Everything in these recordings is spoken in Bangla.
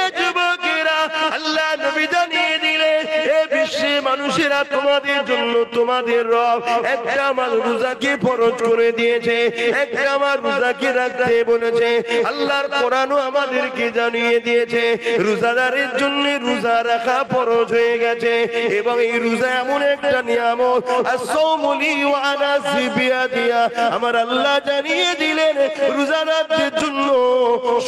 এ যুবকেরা, আল্লাহ নবী জানিয়ে দিলেন, এ বিশ্বে মানুষেরা তোমাদের জন্য তোমাদের রব একটা আমার রোজাকে ফরজ করে দিয়েছে, একটা আমার রোজাকে রাখতে বলেছে। আল্লাহর কোরআনও আমাদেরকে জানিয়ে দিয়েছে রোজাদারের জন্য রোজা রাখা ফরজ হয়ে গেছে। এবং এই রোজা এমন একটা নিয়ামত, আসসামুলি ওয়া আনা সিবিয়াদিয়া, আমার আল্লাহ জানিয়ে দিলেন রোজাদারদের জন্য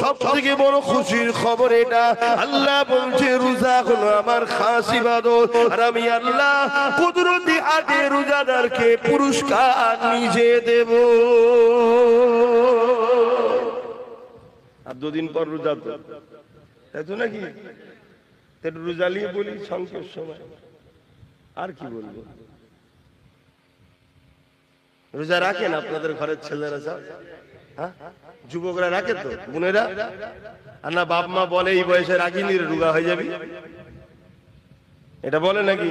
সবথেকে বড় খুশির খবর এটা। আল্লাহ বলছে রোজা হলো আমার খাস ইবাদত, আর আমি আল্লাহ কুদরতি হাতে রোজাদারকে পুরস্কার নিজে দেব। আর দুদিন পর রোজা, তো তাই তো নাকি? রোজা নিয়ে বলি সংক্ষেপ সময়, আর কি বলবো। রোজা রাখেন আপনাদের ঘরের ছেলেরা সব? হ্যাঁ, যুবকরা রাখে তো, বোনেরা? আর না বাপ মা বলে এই বয়সে রাখিনি, রোগা হয়ে যাবি, এটা বলে নাকি?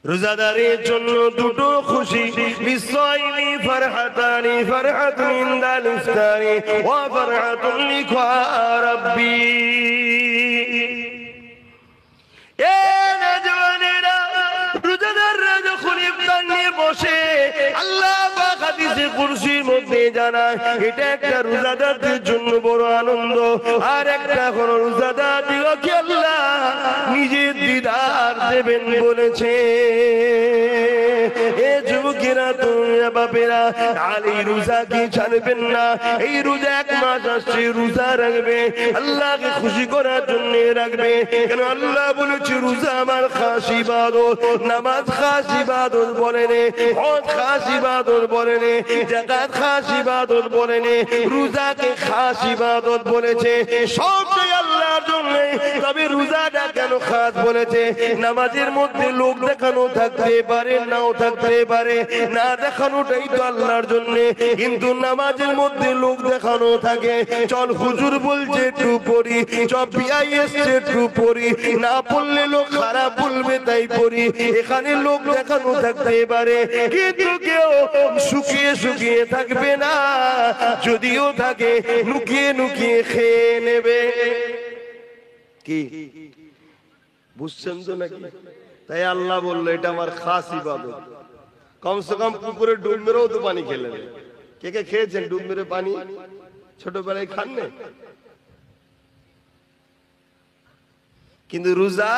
রোজাদারের জন্য দুটো খুশি, বিসাইমি ফারহাতানি, ফারহাতুন ইনদাল ইফতারি ওয়া ফারহাতুন লিকা রাব্বি। এ নওজওয়ানেরা, রোজাদাররা যখন ইফতার নিয়ে বসে, আল্লাহ পাক হাদিসে কুরসির মধ্যে জানায় এটা একটা রোজাদারদের জন্য বড় আনন্দ। আর একটা হলো রোজাদারদিগকে আল্লাহ নিজের দিদার দেবেন বলেছে। এ যুবকেরা, তোমরা বাপেরা, আর এই রোজাকে ছাড়বেন না। এই রোজা এক মাস আসছে, রোজা রাখবে, আল্লাহকে খুশি করার জন্য রাখবে। কেন আল্লাহ বলেছে রোজা আমার খাস ইবাদত, নামাজ খাস ইবাদত বলেন, হজ খাস ইবাদত বলেন, যাকাত খাস ইবাদত বলেন, রোজাকে খাস ইবাদত বলেছে। সবটাই আল্লাহর জন্য। তবে রোজাটা কেন খাস বলেছে? নামাজের মধ্যে লোক দেখানো থাকতে পারে, নাও থাকতে পারে, না দেখানোটাই তো আল্লাহর জন্য। কিন্তু নামাজের মধ্যে লোক দেখানো থাকে, চল হুজুর বলছে একটু পড়ি, চল বিআই এসছে একটু পড়ি, না পড়লে লোক খারাপ বলবে তাই পড়ি, এখানে লোক দেখানো থাকতে পারে। কিন্তু কেউ শুকিয়ে শুকিয়ে থাকবে না, যদিও থাকে লুকিয়ে লুকিয়ে খেয়ে নেবে। কি বুঝছেন তো নাকি? তাই আল্লাহ বললো এটা আমার খাস ইবাদত। কমসে কম পুকুরে ডুব মেরেও তো পানি খেলেন। কে কে খেয়েছেন ডুব মেরে পানি? ছোটবেলায় খান না? কিন্তু রোজা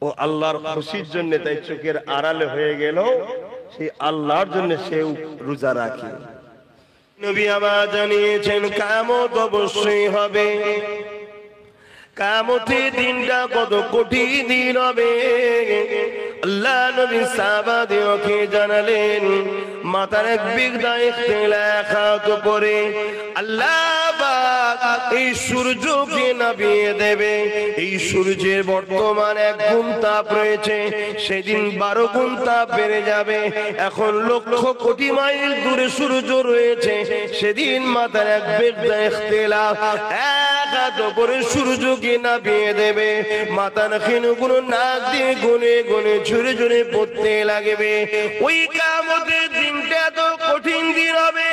ও আল্লাহর খুশির জন্য, তাই চোখের আড়ালে হয়ে গেল, সেই আল্লাহর জন্য সে রোজা রাখে। নবী আমার জানিয়েছেন কিয়ামত অবশ্যই হবে। কিয়ামতের দিনটা কত কঠিন দিন হবে। আল্লাহ নবী সাহাবাদেরকে জানালেন, মাথার এক বিগদা ইখতিলাফ করে আল্লাহ পাক এই সূর্যকে নামিয়ে দেবে। এই সূর্যের বর্তমান 1 গুণ তাপ রয়েছে, সেদিন 12 গুণ তাপ বেড়ে যাবে। এখন লক্ষ কোটি মাইল দূরে সূর্য রয়েছে, সেদিন মাথার এক বিগদা ইখতিলাফ এক করে সূর্যকে নামিয়ে দেবে। মাথা নখিনগুলো নাক দিয়ে গুনে গুনে ঝরে ঝরে পড়তে লাগবে। ওই কিয়ামতের দিনটা তো কঠিন দিন হবে।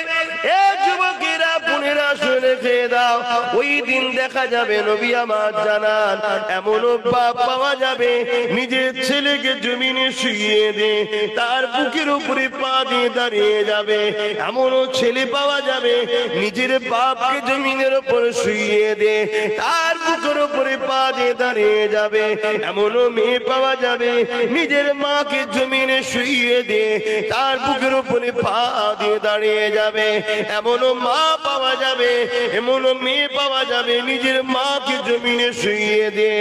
এ যুবকেরা, বোনেরা, শুনে খেয়ে দাও। ওই দিন দেখা যাবে, নবী আমার জানান, এমন বাপ পাওয়া যাবে নিজের ছেলেকে জমিনে শুইয়ে দে, তার বুকের উপরে পা দিয়ে দাঁড়িয়ে যাবে। এমনও ছেলে পাওয়া যাবে নিজের বাপকে জমিনের উপর শুইয়ে দে, তার বুকের উপরে পা দিয়ে দাঁড়িয়ে যাবে। এমনও মেয়ে পাওয়া যাবে নিজের মাকে জমিনে শুইয়ে দে, তার বুকের উপরে পা দিয়ে দাঁড়িয়ে যাবে। এমনও মা পাওয়া যাবে, এমনও মেয়ে পাওয়া যাবে নিজের মাকে জমিনে শুইয়ে দে,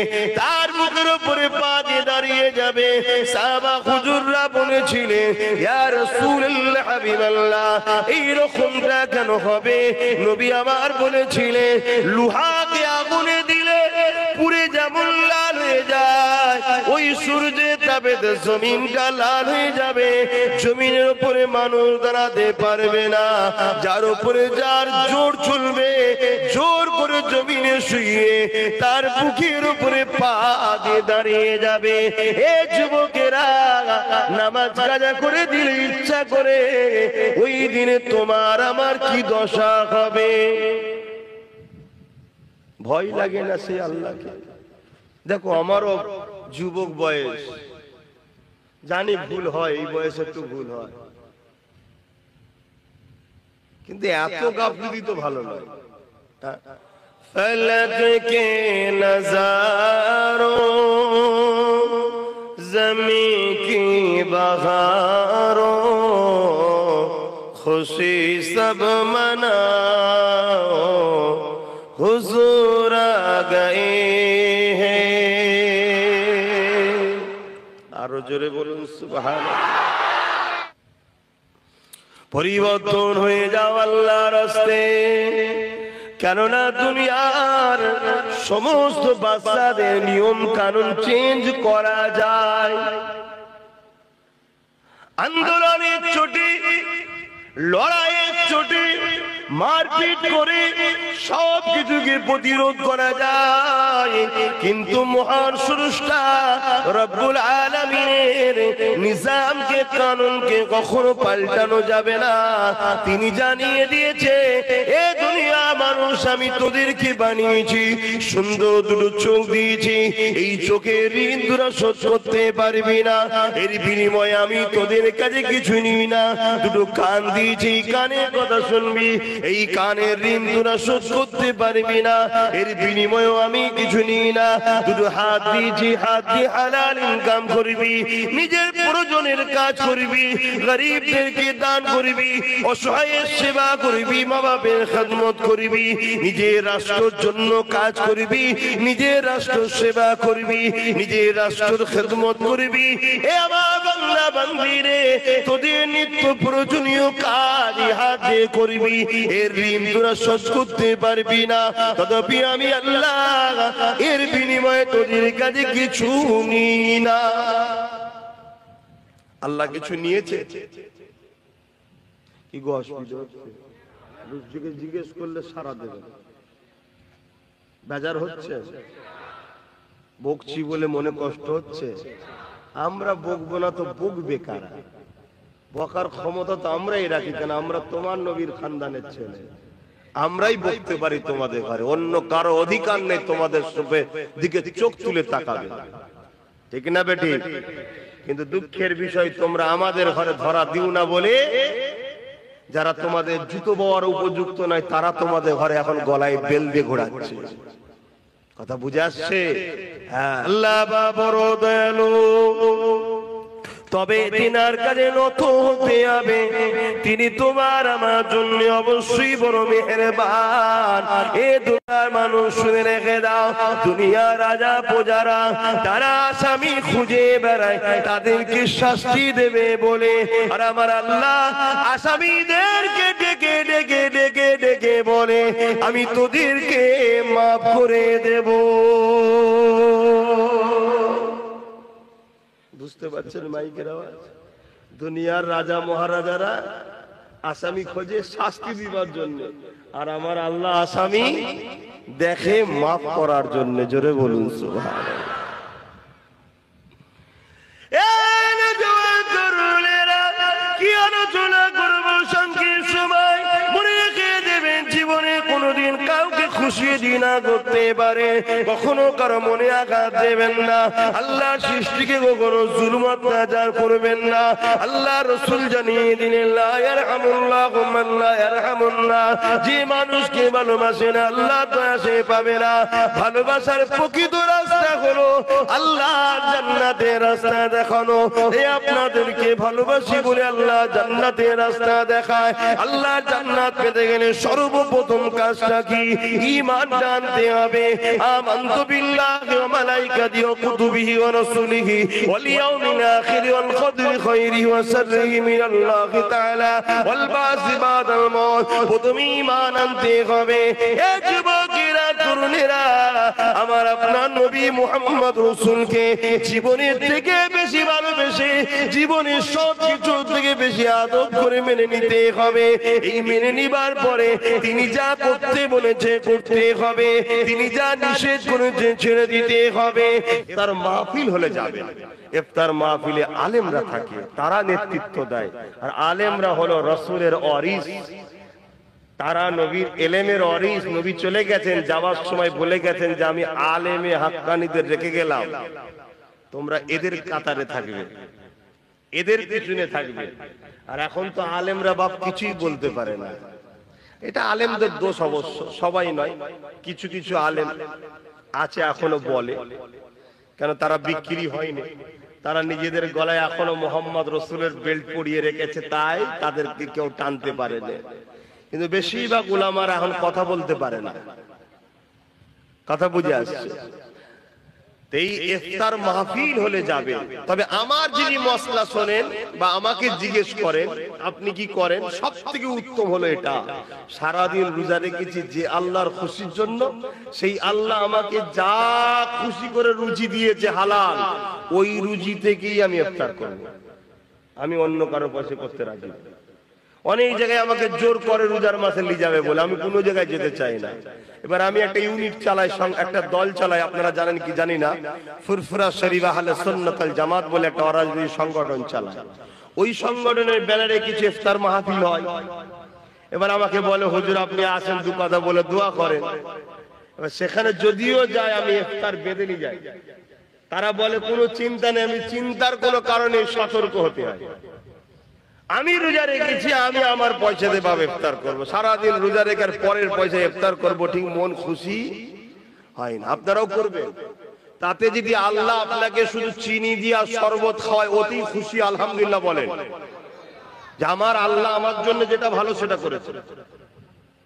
তার বুকের উপরে পা দিয়ে দাঁড়িয়ে যাবে। সাহাবা হুজুররা বলেছিলেন, ইয়া রাসূলুল্লাহ, হাবিবাল্লাহ, এই রকমটা কেন হবে? নবী আমার বলেছিলেন, লোহাকে আগুনে দিলে পুড়ে যেমন লাল হয়ে যায়, ওই সূর্যের তাপ যাবে তো জমিনটা লাল হয়ে যাবে, জমিনের উপরে মানুষ দাঁড়াতে পারবে না, যার উপরে যার জোর চলবে জোর করে জমিনে শুয়ে তার বুকের উপরে পা দিয়ে দাঁড়িয়ে যাবে। এ যুবকেরা, নামাজ কাজা করে দিলে ইচ্ছা করে ওই দিনে তোমার আমার কি দশা হবে? ভয় লাগে না সে আল্লাহকে? দেখো আমারও যুবক বয়স, জানি ভুল হয়, এই বয়সে একটু ভুল হয়, কিন্তু এত গাফিলতি তো ভালো নয়। ফলক কে নজারো জমি কি বহারো খুশি সব মনাও হুজুর আ গয়ে হ্যাঁ। আরো জোরে বলুন সুবহানাল্লাহ। পরিবর্তন হয়ে যাও আল্লাহর রাস্তে, কেননা দুনিয়ার সমস্ত বাচ্চাদের নিয়ম কানুন চেঞ্জ করা যায়। আন্দোলনের চোটে, লড়াইয়ের চোটে, মারপিট করে সব কিছুকে প্রতিরোধ করা যায়, কিন্তু মহান স্রষ্টা রব্বুল আলামিনের নিজামকে, কানুনকে কখনো পাল্টানো যাবে না। তিনি জানিয়ে দিয়েছে, এ দুনিয়া মানুষ, আমি তোদেরকে বানিয়েছি, সুন্দর দুটো চোখ দিয়েছি, এই চোখের ঋণ তোরা শোধ করতে পারবি না, এর বিনিময়ে আমি তোদের কাছে কিছু নিই না। দুটো কান দিয়েছি, কানের কথা শুনবি, এই কানের ঋণ তোরা শোধ করতে পারবি না, এর বিনিময়েও আমি কিছু নিই না। দুটো হাত দিয়েছি, হাত দিয়ে হালাল ইনকাম করবি, নিজের প্রয়োজনের কাজ করবি, গরিবদেরকে দান করবি, অসহায়ের সেবা করবি, মা বাপের খেদমত করবি, নিজের রাষ্ট্রের জন্য কাজ করবি, নিজের রাষ্ট্র সেবা করবি, নিজের রাষ্ট্রের খেদমত করবি। এ আমার বান্দা বান্দি রে, তোদের নিত্য প্রয়োজনীয় কাজ হাত দিয়ে করবি, এর ঋণ তোরা শোধ করতে পারবি না, তথাপি আমি আল্লাহ এর বিনিময়ে তোদের কাছে কিছু নিই না। আল্লাহ কিছু নিয়েছে কি গো? অসুবিধা হচ্ছে? জিজ্ঞেস করলে সারা দেবে, বেজার হচ্ছে, বকছি বলে মনে কষ্ট হচ্ছে। আমরা বকবো না তো বকবে কারা? বকার ক্ষমতা তো আমরাই রাখি, কেন আমরা তোমার নবীর খানদানের ছেলে, আমরাই বকতে পারি তোমাদের ঘরে, অন্য কারো অধিকার নেই তোমাদের দিকে চোখ তুলে তাকাবে, ঠিক না বেটি? কিন্তু দুঃখের বিষয়, তোমরা আমাদের ঘরে ধরা দিও না বলে যারা তোমাদের জুতো বওয়ার উপযুক্ত নয়, তারা তোমাদের ঘরে এখন গলায় বেল দিয়ে ঘোরাচ্ছে। কথা বুঝে আসছে? হ্যাঁ, আল্লাহ বড় দয়ালু, তবে তিনার কাছে নত হতে হবে, তিনি তোমার আমার জন্য অবশ্যই বড় মেহেরবান। এ দুনিয়ার মানুষ শুনে রেখে দাও, দুনিয়ার রাজা প্রজারা তারা আসামি খুঁজে বেড়ায়, তাদেরকে শাস্তি দেবে বলে, আর আমার আল্লাহ আসামিদেরকে ডেকে ডেকে ডেকে ডেকে বলে, আমি তোদেরকে মাফ করে দেব। বুঝতে পারছেন মাইকের আওয়াজ? দুনিয়ার রাজা মহারাজারা আসামি খোঁজে শাস্তি দিবার জন্য, আর আমার আল্লাহ আসামি দেখে মাফ করার জন্য। জোরে বলুন সুবহানাল্লাহ। কি আলোচনা করবো সংক্ষিপ্ত সময়, মনে রেখে দেবেন, জীবনে কোনোদিন কাউকে খুশি দিনা করতে পারে, কখনো কারো মনে আঘাত দেবেন না, আল্লাহ সৃষ্টিকে কখনো জুলুম অত্যাচার করবেন না। আল্লাহ রাসূল জানিয়ে দিলেন, লা ইয়ারহামুল্লাহু মান লা ইয়ারহামুন্নাহ, যে মানুষকে ভালোবাসে না আল্লাহ দয়া সে পাবে না। ভালোবাসার প্রকৃত রাস্তা হলো আল্লাহর জান্নাতের রাস্তা দেখানো। এই আপনাদেরকে ভালোবাসি বলে আল্লাহ জান্নাতের রাস্তা দেখায়। আল্লাহ জান্নাত পেতে গেলে সর্বপ্রথম কাজটা কি? ঈমান জানতে হবে। আমানতু বিল্লাহি ওয়া মালাইকাতিহি ওয়া কুতুবিহি ওয়া রাসূলিহি ওয়াল ইয়াউমিল আখির ওয়াল কদরি খায়রিহি ওয়া শাররিহি মিনাল্লাহি তাআলা ওয়াল বাসি বাদাল মাউত। প্রথমে ঈমান আনতে হবে। এ যুবকেরা তরুণেরা, আমার আপনার নবী মুহাম্মদ রাসূলকে জীবনের থেকে বেশি ভালোবেসে, জীবনের সব কিছু থেকে বেশি আদর করে মেনে নিতে হবে। এই মেনে নিবার পরে তিনি যা করতে বলেছে করতে হবে, তিনি যা নিষেধ করেছে ছেড়ে দিতে হবে। তার মাহফিল হলে যাবে, ইফতার মাহফিলে আলেমরা থাকে, তারা নেতৃত্ব দেয়। আর আলেমরা হলো রাসূলের ওয়ারিস, তারা নবীর এলেমের ওয়ারিস। নবী চলে গেছেন, যাওয়ার সময় বলে গেছেন যে আমি আলেমে হাক্কানীদের রেখে গেলাম, তোমরা এদের কাতারে থাকবে, এদের পিছনে থাকবে। আর এখন তো আলেমরা বাপ কিছুই বলতে পারে না। এটা আলেমদের দোষ অবশ্য, সবাই নয়, কিছু কিছু আলেম আছে এখনো বলে, কেন তারা বিক্রি হয়নি, তারা নিজেদের গলায় এখনো মোহাম্মদ রসুলের বেল্ট পরিয়ে রেখেছে, তাই তাদেরকে কেউ টানতে পারে না। কিন্তু বেশিরভাগ উলামারা এখন কথা বলতে পারে না। কথা বুঝে আসছে? এই ইফতার মাহফিল হলে যাবে। তবে আমার যিনি মসলা শোনেন বা আমাকে জিজ্ঞেস করেন আপনি কি করেন, সব থেকে উত্তম হলো এটা, সারাদিন রোজা রেখেছি যে আল্লাহর খুশির জন্য, সেই আল্লাহ আমাকে যা খুশি করে রুজি দিয়েছে হালাল, ওই রুজি থেকেই আমি ইফতার করব। আমি অন্য কারো পাশে করতে রাজি না। অনেক জায়গায় আমাকে জোর করে রোজার মাসে নিয়ে যাবে বলে, আমি কোনো জায়গায় যেতে চাই না। এবার আমি একটা ইউনিট চালাই, একটা দল চালাই, আপনারা জানেন কি জানি না, ফুরফুরা শরীফ আহলে সুন্নাত ওয়াল জামাত বলে একটা অরাজনৈতিক সংগঠন চালায়। ওই সংগঠনের ব্যানারে কিছু ইফতার মাহফিল হয়। এবার আমাকে বলে হুজুর আপনি আসেন, দু কথা বলে দোয়া করেন। এবার সেখানে যদিও যায় আমি ইফতার বেঁধে নিয়ে যাই। তারা বলে কোনো চিন্তা নেই, আমি চিন্তার কোনো কারণে সতর্ক হতে হয়। আমি রোজা রেখেছি, আমি আমার পয়সা দিয়ে ভাবে ইফতার করবো, সারাদিন রোজা রেখার পরের পয়সা ইফতার করবো, ঠিক মন খুশি হয় না। আপনারাও করবেন। তাতে যদি আল্লাহ আপনাকে শুধু চিনি দিয়া শরবত খাওয়ায়, অতি খুশি আলহামদুলিল্লাহ বলেন যে আমার আল্লাহ আমার জন্য যেটা ভালো সেটা করেছে।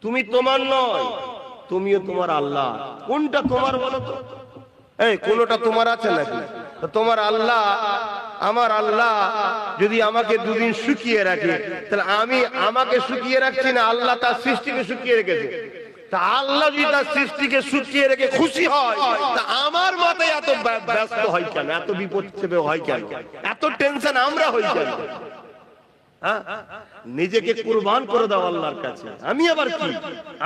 তুমি তোমার নয়, তুমিও তোমার আল্লাহ। কোনটা তোমার বলো তো? এই কোনটা তোমার আছে নাকি? তোমার আল্লাহ, আমার আল্লাহ যদি আমাকে দুদিন শুকিয়ে রাখে, তাহলে আমি আমাকে শুকিয়ে রাখছি না, আল্লাহ তার সৃষ্টিকে শুকিয়ে রেখেছে। তা আল্লাহ যদি তার সৃষ্টিকে শুকিয়ে রেখে খুশি হয়, তা আমার মাথায় এত ব্যস্ত হয় কেন, এত বিপদ হয় কেন, এত টেনশন আমরা হই কেন? নিজেকে কুরবান করে দাও আল্লাহর কাছে। আমি আবার কি,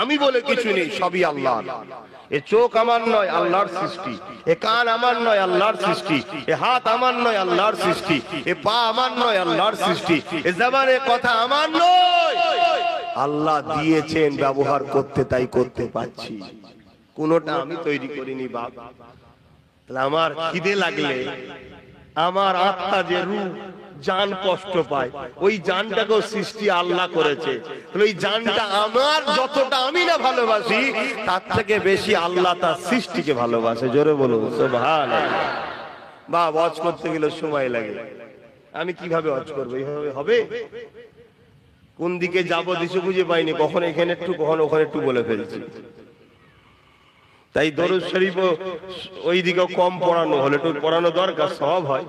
আমি বলে কিছু নেই, সবই আল্লাহ। এ চোখ আমার নয়, আল্লাহর সৃষ্টি। এ কান আমার নয়, আল্লাহর সৃষ্টি। এ হাত আমার নয়, আল্লাহর সৃষ্টি। এ পা আমার নয়, আল্লাহর সৃষ্টি। এ জবানে কথা আমার নয়, আল্লাহ দিয়েছেন, ব্যবহার করতে তাই করতে পারছি। কোনটা আমি তৈরি করিনি বাপ। তাহলে আমার খিদে লাগলে আমার আত্মা যে রূপ জান কষ্ট পায়, ওই জানটাকেও সৃষ্টি আল্লাহ করেছে। ওই জানটা আমার যতটা আমি না ভালোবাসি, তার থেকে বেশি আল্লাহ তার সৃষ্টিকে ভালোবাসে। জোরে বলুন সুবহানাল্লাহ। বা ওয়াজ করতে গেলে সময় লাগে, আমি কিভাবে ওয়াজ করবো? এইভাবে হবে? কোন দিকে যাবো দিশে খুঁজে পাইনি, কখন এখানে একটু কখন ওখানে একটু বলে ফেলছি। তাই দরুদ শরীফ ওই দিকেও কম পড়ানো হলে একটু পড়ানো দরকার, সব হয়।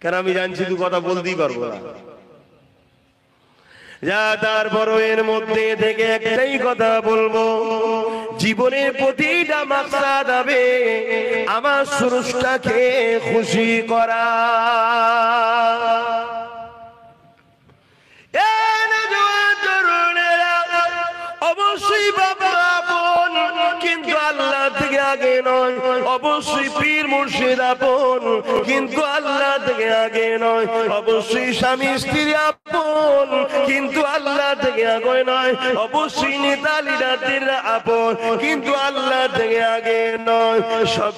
কেন আমি জানছি দু কথা বলতেই পারবো না। যা তারপরও এর মধ্যে থেকে একটাই কথা বলবো, জীবনের প্রতিটা মাকসাদ হবে আমার স্রষ্টাকে খুশি করা। অবশ্যই বাবা আপন, কিন্তু আল্লাহ থেকে আগে নয়। অবশ্যই পীর মুর্শিদ আপন, কিন্তু আল্লাহ থেকে আগে নয়। অবশ্যই স্বামী স্ত্রী আপন, কিন্তু আল্লাহ থেকে আগে নয়। অবশ্যই নেতা লিডাররা আপন, কিন্তু আল্লাহ থেকে আগে নয়। সব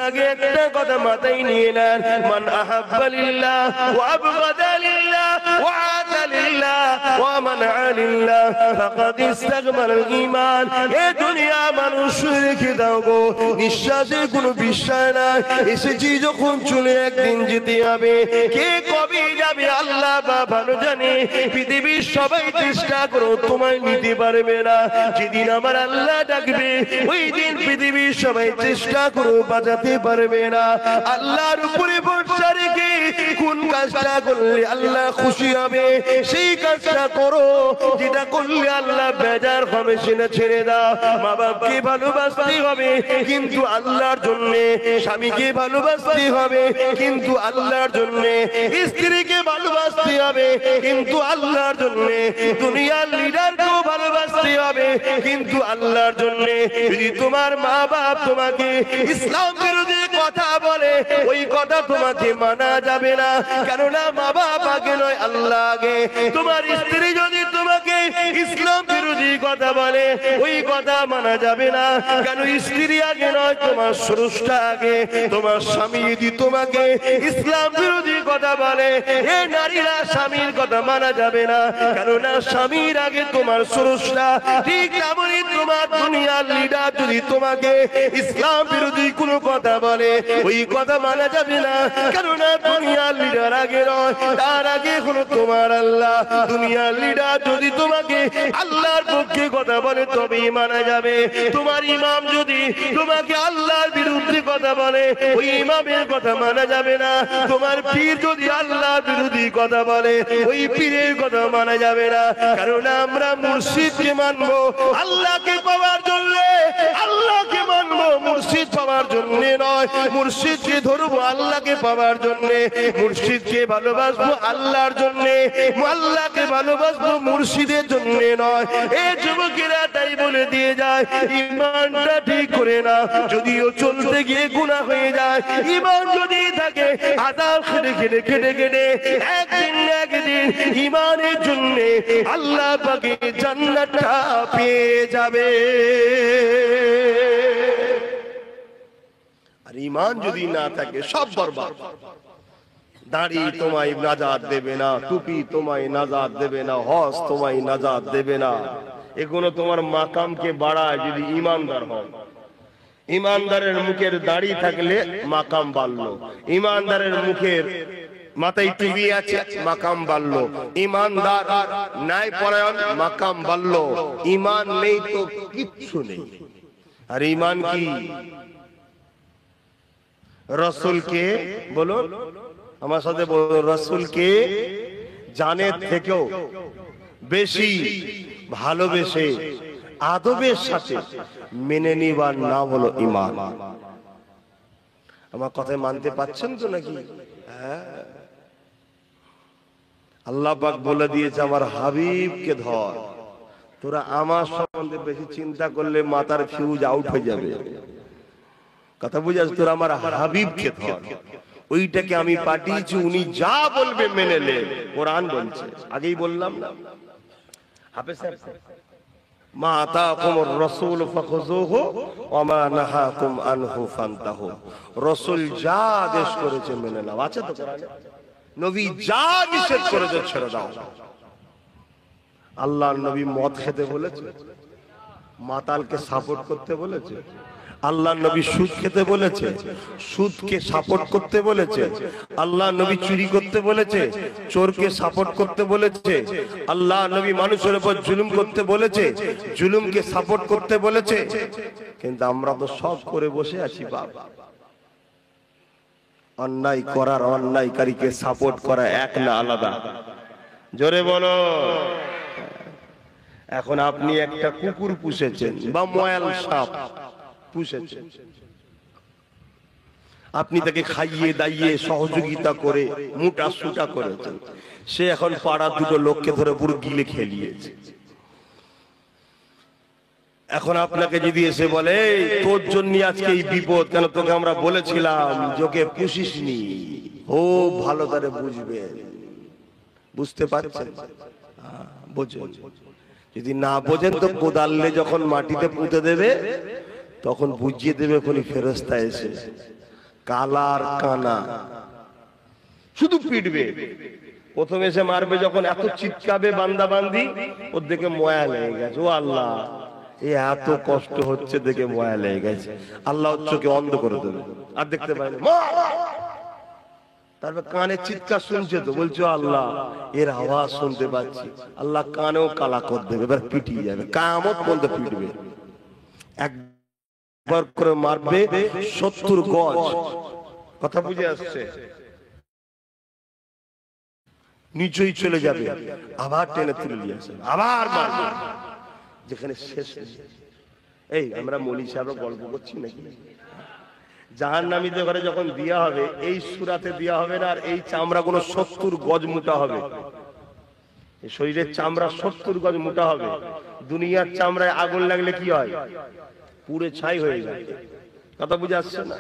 আগে একটা কথা মাথায় নিয়ে নেন, মান আহাব্বা লিল্লাহ ওয়া আবগাদা লিল্লাহ ওয়া আতা লিল্লাহ ওয়া মানআ লিল্লাহ ফাকাদ ইস্তাকমাল ঈমান। এই দুনিয়া মানুষ রেখে দাও গো, নিঃশ্বাসে কোনো বিশ্বাস নাই। এসেছি যখন চলে একদিন যেতে হবে, কে কবে যাবে আল্লাহ বা ভালো জানে। পৃথিবীর সবাই চেষ্টা করো, তোমায় নিতে পারবে না। যেদিন আমার আল্লাহ ডাকবে, ওই দিন পৃথিবীর সবাই চেষ্টা করো, বাঁচাতে পারবে না। আল্লাহর উপরে ভরসা রেখে কোন কাজটা করলে আল্লাহ খুশি হবে সেই কাজটা করো, যেটা করলে আল্লাহ বেজার হবে সেটা ছেড়ে দাও। মা বাপকে ভালোবাসতে হবে কিন্তু আল্লাহর জন্য, স্বামীকে ভালোবাসতে হবে কিন্তু আল্লাহর জন্য, স্ত্রীকে ভালোবাসতে হবে কিন্তু আল্লাহর জন্য, দুনিয়ার লিডারকেও ভালোবাসতে হবে কিন্তু আল্লাহর জন্য। যদি তোমার মা বাপ তোমাকে ইসলাম বিরোধী কথা বলে ওই কথা তোমাকে মানা যাবে না, কেননা মা বাপ আগে নয় আল্লাহ আগে। তোমার স্ত্রী যদি তোমাকে ইসলাম বিরোধী কথা বলে ওই কথা মানা যাবে না, কেন স্ত্রী আগে নয় তোমার স্রষ্টা আগে। তোমার স্বামী যদি তোমাকে ইসলাম বিরোধী কথা বলে এ নারীরা স্বামীর কথা মানা যাবে না, কেননা স্বামীর আগে তোমার স্রষ্টা। ঠিক তেমনই তোমার দুনিয়ার লিডার যদি তোমাকে ইসলাম বিরোধী কোনো কথা বলে ওই কথা মানা যাবে না, কেননা দুনিয়ার লিডার আগে নয় তার আগে হলো তোমার আল্লাহ। দুনিয়ার লিডার যদি তোমাকে আল্লাহর পক্ষে কথা বলে তবেই মানা যাবে। তোমার ইমাম যদি তোমাকে আল্লাহর বিরুদ্ধে কথা বলে ওই ইমামের কথা মানা যাবে না। তোমার পীর যদি আল্লাহর বিরোধী কথা বলে ওই পীরের কথা মানা যাবে না, কারণ আমরা মুর্শিদকে মানবো আল্লাহকে পাওয়ার জন্য, আল্লাহকে মানবো মুর্শিদ পাওয়ার জন্য নয়। মুর্শিদকে ধরবো আল্লাহকে পাওয়ার জন্য, মুর্শিদকে ভালোবাসবো আল্লাহর জন্য, আল্লাহকে ভালোবাসবো মুর্শিদের জন্য নয়। এই যুবকেরা তাই বলে দিয়ে যায় ইমানটা ঠিক করে না, যদিও চলতে গিয়ে গুনাহ হয়ে যায়। ইমান যদি থাকে আযাব খেটে খেটে খেটে খেটে একদিন না একদিন ইমানের জন্য আল্লাহ পাকে জান্নাতটা পেয়ে যাবে। আর ইমান যদি না থাকে সব বরবাদ। দাড়ি তোমায় নাজাত দেবে না, টুপি তোমায় নাজাত দেবে না, হজ তোমায় নাজাত দেবে না। এগুলো তোমার মাকামকে বাড়ায় যদি ইমানদার হও। ইমানদারের মুখের দাড়ি থাকলে মাকাম বাড়লো, ইমানদারের মুখের মাথায় টুপি আছে মাকাম বাড়লো, ইমানদার নাই পরায়ণ মাকাম বাড়লো। ইমান নেই তো কিচ্ছু নেই। আর ইমান কি? রসুলকে বলো, আমার সাথে বলো, রসুলকে জানের থেকেও বেশি ভালোবেসে আদবের সাথে মেনে নিবার নাম হলো ঈমান। আমার কথা মানতে পারছেন তো নাকি? হ্যাঁ, আল্লাহ পাক বলে দিয়েছে আমার হাবিবকে ধর। তোরা আমার সম্বন্ধে বেশি চিন্তা করলে মাথার ফিউজ আউট হয়ে যাবে। কথা বুঝাস? তোরা আমার হাবিবকে ধর, ওইটাকে আমি পাঠিয়েছি, উনি যা বলবে মেনে নে। কোরআন বলছে, আগেই বললাম না? হাফেজ সাহেব, মা আতাকুমুর রাসূল ফাখুযুহু ওয়া মা নাহাকুম আনহু ফান্তাহু। রাসূল যা আদেশ করেছে মেনে নাও। আছে তো কোরআনে? নবী যা নিষেধ করেছে ছেড়ে দাও। আল্লাহর নবী মদ খেতে বলেছে, মাতালকে সাপোর্ট করতে বলেছে। আল্লাহ নবী সুদ খেতে বলেছে, সুদকে সাপোর্ট করতে বলেছে। আল্লাহ নবী চুরি করতে বলেছে, চোরকে সাপোর্ট করতে বলেছে। আল্লাহ নবী মানুষের উপর জুলুম করতে বলেছে, জুলুমকে সাপোর্ট করতে বলেছে। কিন্তু আমরা তো সব করে বসে আছি বাবা। অন্যায় করার অন্যায়কারীকে সাপোর্ট করা এক না আলাদা? জোরে বলো। এখন আপনি একটা কুকুর পুষেছেন বা ময়াল সাপ পুষেছেন, আপনি তাকে খাইয়ে দাইয়ে সহযোগিতা করে মোটা সুটা করেছেন। সে এখন পাড়া দুটো লোককে ধরে পুরো গিলে খেলিয়েছে। এখন আপনাকে যদি এসে বলে তোর জন্য আজকে এই বিপদ, কেন তোকে আমরা বলেছিলাম যোগে পুষিসনি, ও ভালো করে বুঝবে। বুঝতে পারছেন? বোঝেন। যদি না বোঝেন তো কোদালে যখন মাটিতে পুঁতে দেবে তখন বুঝিয়ে দেবে কোন ফেরেশতা এসে, কালার কানা শুধু পিটবে। প্রথমে এসে মারবে যখন এত চিৎকাবে বান্দা বান্দি, ওর দেখে ময়া লেগে গেছে। ও আল্লাহ, এ এত কষ্ট হচ্ছে দেখে ময়া লেগে গেছে। আল্লাহ চোখে অন্ধ করে দেবে, আর দেখতে পায় না। তারপর কানে চিৎকার শুনছে তো, বলছো আল্লাহ এর আওয়াজ শুনতে পাচ্ছি। আল্লাহ কানেও কালা করে দেবে, এবার পিটিয়ে যাবে, কিয়ামত পর্যন্ত পিটবে। একবার করে মারবে 70 গজ। কথা বুঝে আসছে? নিচেই চলে যাবে, আবার টেনে তুলে নিয়ে আসবে, আবার মারবে, যেখানে শেষ নেই। এই আমরা মৌলী সাহেবরা গল্প করছি নাকি? জাহান্নামীদের ঘরে যখন দেয়া হবে, এই সূরাতে দেয়া হবে না, আর এই চামড়া কোনো 70 গজ মোটা হবে, এই শরীরের চামড়া 70 গজ মোটা হবে। দুনিয়ার চামড়ায় আগুন লাগলে কি হয়? পুড়ে ছাই হয়ে যায়। কথা বুঝে আসছে না?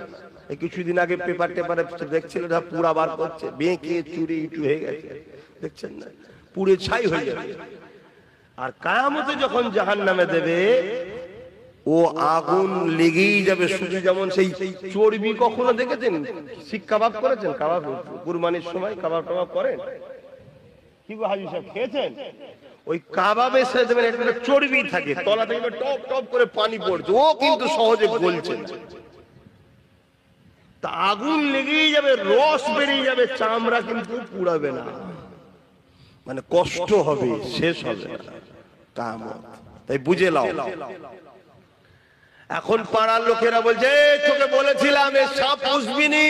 এই কিছুদিন আগে পেপার টেপারে দেখছিলেন, পুরা বার করছে, বেঁকে চুরি ইটু হয়ে গেছে, দেখছেন না? পুড়ে ছাই হয়ে যাবে। আর কিয়ামতে যখন জাহান্নামে দেবে, ও আগুন লেগেই যাবে। শুধু যেমন সেই চর্বি, কখনো দেখেছেন শিক কাবাব করেছেন? কাবাব কুরবানির সময় কাবাব টাবাব করেন কি গো হাজী সাহেব, খেয়েছেন? ওই কাবাবে সে দেবেন একটা চর্বি থাকে, তলা থেকে টপ টপ করে পানি পড়ছে, ও কিন্তু সহজে গলছে না। তা আগুন লেগেই যাবে, রস বেরিয়ে যাবে, চামড়া কিন্তু পুড়াবে না, মানে কষ্ট হবে, শেষ হবে না কিয়ামত। তাই বুঝে নাও। এখন পাড়ার লোকেরা বলছে, তোকে বলেছিলাম এ সাপ পুষবি নি,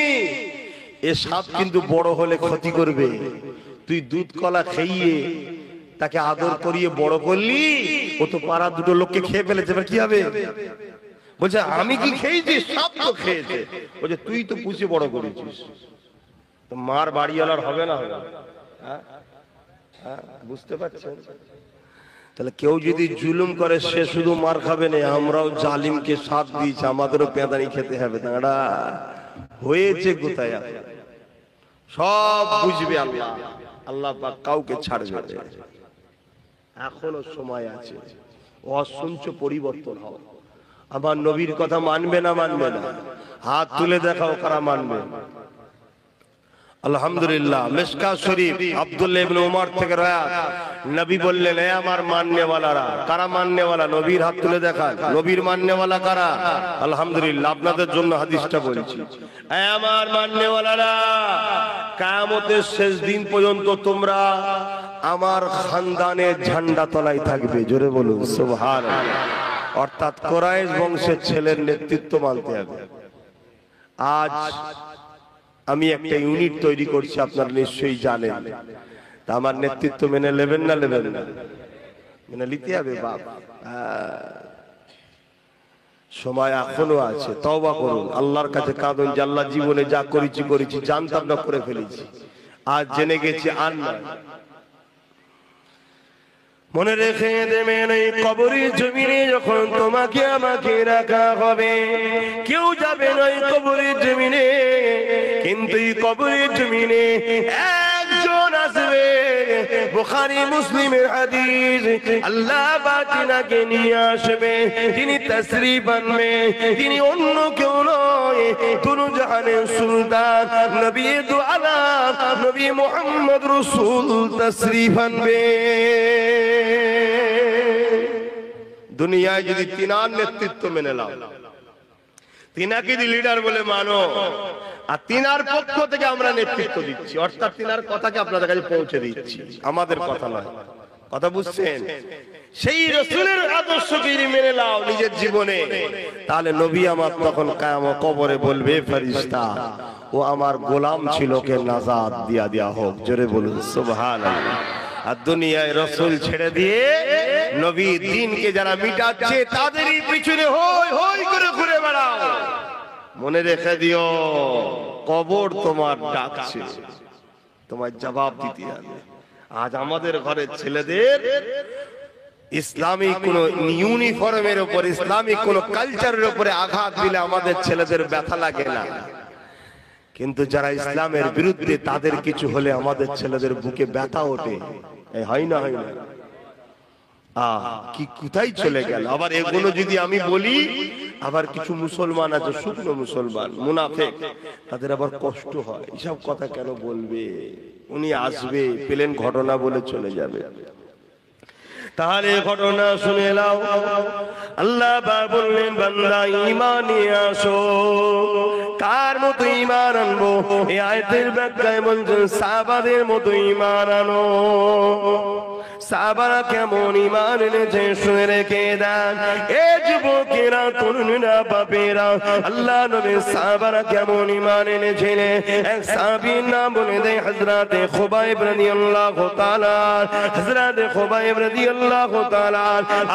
এ সাপ কিন্তু বড় হলে ক্ষতি করবে। তুই দুধ কলা খাইয়ে তাকে আদর করিয়ে বড় করলি, ও তো পাড়া দুটো লোককে খেয়ে ফেলেছে, এবার কি হবে? বলছে আমি কি খেয়েছি? সাপ তো খেয়েছে। বলছে তুই তো পুষে বড় করেছিস। তো মার বাড়িওয়ালার হবে না? হবে? বুঝতে পারছেন? তাহলে কেউ যদি জুলুম করে, সে শুধু মার খাবে না, আমরাও জালিমকে সাথ দিয়েছি, আমাদেরও পেঁদানি খেতে হবে। তাঁরা হয়েছে কোথায়? সব বুঝবে আল্লাহ, আল্লাহ পাক কাউকে ছাড়বে না। এখনো সময় আছে, অসংখ্য পরিবর্তন হবে। আমার নবীর কথা মানবে না? মানবে না? হাত তুলে দেখাও কারা মানবে। আলহামদুলিল্লাহ। মিশকাত শরীফ আব্দুল্লাহ ইবনে উমর থেকে রওয়ায়াত, নবী বললেন, এ আমার মাননেওয়ালারা। কারা মাননেওয়ালা? নবীর হাত তুলে দেখান। নবীর মাননেওয়ালা কারা? আলহামদুলিল্লাহ, আপনাদের জন্য হাদিসটা বলছি। এ আমার মাননেওয়ালারা, কিয়ামতের শেষ দিন পর্যন্ত তোমরা আমার খানদানের ঝান্ডা তলায় থাকবে। জোরে বলুন সুবহানাল্লাহ। অর্থাৎ কুরাইশ বংশের ছেলের নেতৃত্ব মানতে হবে। আজ আমি একটা ইউনিট তৈরি করছি, আপনারা নিশ্চয়ই জানেন। তা আমার নেতৃত্ব মেনে নেবেন না? নেবেন না? মেনে নিতে হবে বাপ। সময় এখনো আছে, তওবা করুন, আল্লাহর কাছে কাঁদুন যে আল্লাহ, জীবনে যা করেছি করেছি, জানতাম না করে ফেলেছি, আজ জেনে গেছি আর না। মনে রেখে দেবেন, এই কবরের জমিনে যখন তোমাকে আমাকে রাখা হবে, কেউ যাবে না এই কবরের জমিনে, কিন্তু এই কবরের জমিনে একজন আসবে। বুখারী মুসলিমের হাদিস, আল্লাহ পাক তিনাকে নিয়ে আসবে, তিনি তাশরীফ আনবে, তিনি অন্য কেউ নয়, দুনু জাহানের সুলতান নবী দু আলাম নবী মুহাম্মদ রাসূল তাশরীফ আনবে। দুনিয়ায় যদি তিনার নেতৃত্ব মেনে নাও, তিনাকে যদি লিডার বলে মানো, আর তিনার পক্ষ থেকে আমরা নেতৃত্ব দিচ্ছি, অর্থাৎ তিনার কথাকে আপনাদের কাছে পৌঁছে দিচ্ছি, আমাদের কথা নয়। কথা বুঝছেন? সেই রাসূলের আদর্শকে মেনে নাও নিজের জীবনে, তাহলে নবী আমার তখন কিয়ামত কবরে বলবে, ফেরেশতা ও আমার গোলাম ছিল, কে নাজাত দিয়া দেয়া হোক। জোরে বলুন সুবহানাল্লাহ। আর দুনিয়ায় রাসূল ছেড়ে দিয়ে নবী দ্বীনকে যারা মিটাচ্ছে, তাদেরই পিছনে হই হই করে ঘুরে বেড়াও। মনে রেখে দিও, কবর তোমার ডাকছে, তোমার জবাব দিতে হবে। আজ আমাদের ঘরের ছেলেদের ইসলামিক কোন ইউনিফর্মের উপর, ইসলামিক কোন কালচারের উপরে আঘাত দিলে আমাদের ছেলেদের ব্যথা লাগে না, কিন্তু যারা ইসলামের বিরুদ্ধে, তাদের কিছু হলে আমাদের ছেলেদের বুকে ব্যথা ওঠে। হয় না? হয় না? কি কোথায় চলে গেল? আবার এগুলো যদি আমি বলি, আবার কিছু মুসলমান আছে, শুকনো মুসলমান, মুনাফিক, তাদের আবার কষ্ট হয়, এসব কথা কেন বলবে? উনি আসবে, পেলেন ঘটনা বলে চলে যাবে। তাহলে ঘটনা শুনে নাও। আল্লাহ পাক বললেন, বান্দা ঈমান নিয়ে আসো। কার মতো ঈমান আনবো? এই আয়াতের ব্যাখ্যায় বলছেন, সাহাবাদের মতো ঈমান আনো। সাহাবারা কেমন ঈমান এনেছে শুনে রেখে দেন। এ যুবকেরা, তরুণীরা, বাপেরা, আল্লাহ নবীর সাহাবারা কেমন ঈমান এনেছিলেন। এক সাহাবীর নাম বলে দেয় হযরতে খুবাইব রাদিয়াল্লাহু তাআলা। হযরতে খুবাইব রাদিয়াল্লাহু তাআলা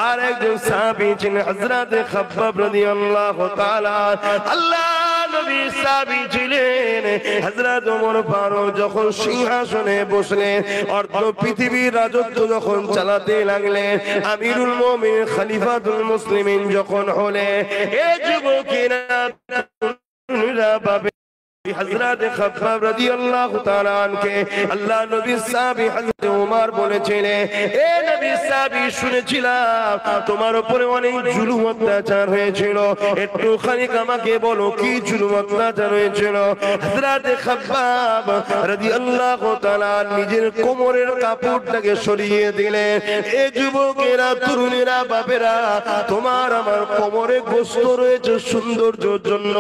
আর একজন সাহাবী ছিলেন হযরতে খাব্বাব রাদিয়াল্লাহু তাআলা। আল্লাহ নবী সাহাবী ছিলেন হযরত ওমর ফারুক যখন সিংহাসনে বসলেন, অর্ধ পৃথিবীর রাজত্ব যখন চালাতে লাগলেন, আমিরুল মুমিনিন খলিফাতুল মুসলিমিন যখন হলেন, এ যুবকেরা বাবা হযরত খাব্বাব রাদিয়াল্লাহু তাআলা আনকে আল্লাহ নবীর সাহাবী হযরত ওমর বলেছিলেন, এ নবীর সাহাবী শুনেছিলাম তোমার উপরে অনেক জুলুম অত্যাচার হয়েছিল, একটুখানি আমাকে বলো কি জুলুম অত্যাচার হয়েছিল। হযরত খাব্বাব রাদিয়াল্লাহু তাআলা নিজের কোমরের কাপড়টাকে সরিয়ে দিলেন। এ যুবকেরা, তরুণীরা, বাপেরা, তোমার আমার কোমরে গোশত রয়েছে সৌন্দর্যের জন্য।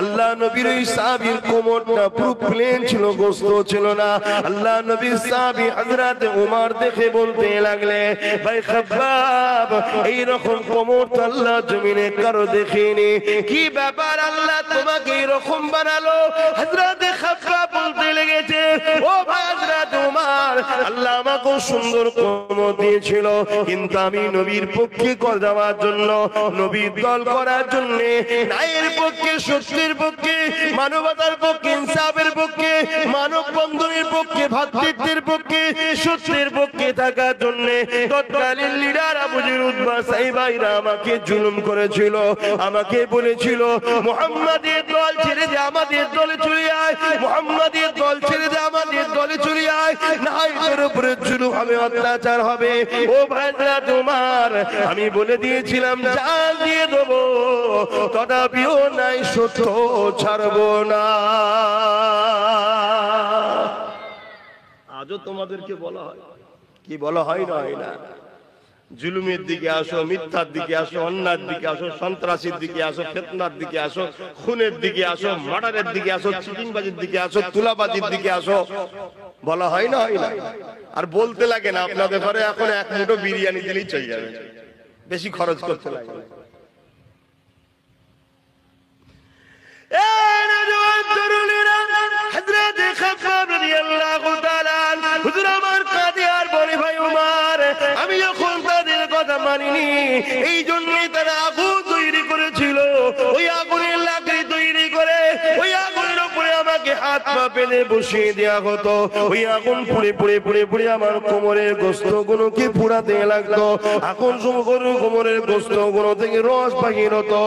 আল্লাহ নবীর ওই সাহাবীর কোমরটা পুরো প্লেন ছিল, গোশত ছিল না। আল্লাহ নবীর সাহাবী হযরত ওমর দেখে বলতে লাগলেন, ভাই খাব্বাব, এই রকম কোমর তো আল্লাহ জমিনে কারো দেখেনি, কি ব্যাপার আল্লাহ তোমাকে এরকম বানালো? হযরত খাব্বাব বলতে লেগেছে, ও ভাই হযরত ওমর, আল্লাহ আমাকে সুন্দর কোমর দিয়েছিল, কিন্তু আমি নবীর পক্ষে কর দেওয়ার জন্য, নবীর দল করার জন্য, ন্যায়ের পক্ষে, সত্যের পক্ষে, মানবতার পক্ষে, ইনসাফের পক্ষে, মানব বন্ধনের পক্ষে, ভ্রাতৃত্বের পক্ষে, সত্যের পক্ষে থাকার জন্য তৎকালীন লিডার আবু যর উতবা সাইবাইরা আমাকে জুলুম করেছিল। আমাকে বলেছিল, মুহাম্মাদের দল ছেড়ে দে, আমাদের দলে চলে আয়, মুহাম্মাদের দল ছেড়ে দে, আমাদের দলে চলে আয়, না হয় তোর উপরে জুলুম হবে, অত্যাচার হবে। ও ভাইরা তোমার, আমি বলে দিয়েছিলাম জান দিয়ে দেবো, তথাপিও নাই সত্য ছাড়বো না। আজও তোমাদেরকে বলা হয়, কি বলা হয় না, হয় না, জুলুমের দিকে আসো, মিথ্যার দিকে আসো, অন্যায়ের দিকে আসো, সন্ত্রাসীর দিকে আসো, ফিতনার দিকে আসো, খুনের দিকে আসো, মার্ডারের দিকে আসো, চিটিংবাজির দিকে আসো, তুলাবাজির দিকে আসো, বলা হয় না, হয় না। আর বলতে লাগে না, আপনাদের ঘরে এখন এক মুঠো বিরিয়ানি দিলেই চলে যাবে, বেশি খরচ করতে লাগে। আমি যখন তাদের কথা মানিনি, এই জন্যই তারা আগুন তৈরি করেছিল, ওই আগুনের লাকড়ি তৈরি করে ওই আগুনের উপরে আমাকে হাত পা পেলে বসিয়ে দেওয়া হতো। ওই আগুন পুড়ে পুড়ে পুড়ে পুড়ে আমার কোমরের গোশত গুলোকে পুড়াতে লাগতো। আগুন কোমরের গোশত গুলো থেকে রস বাহির হতো,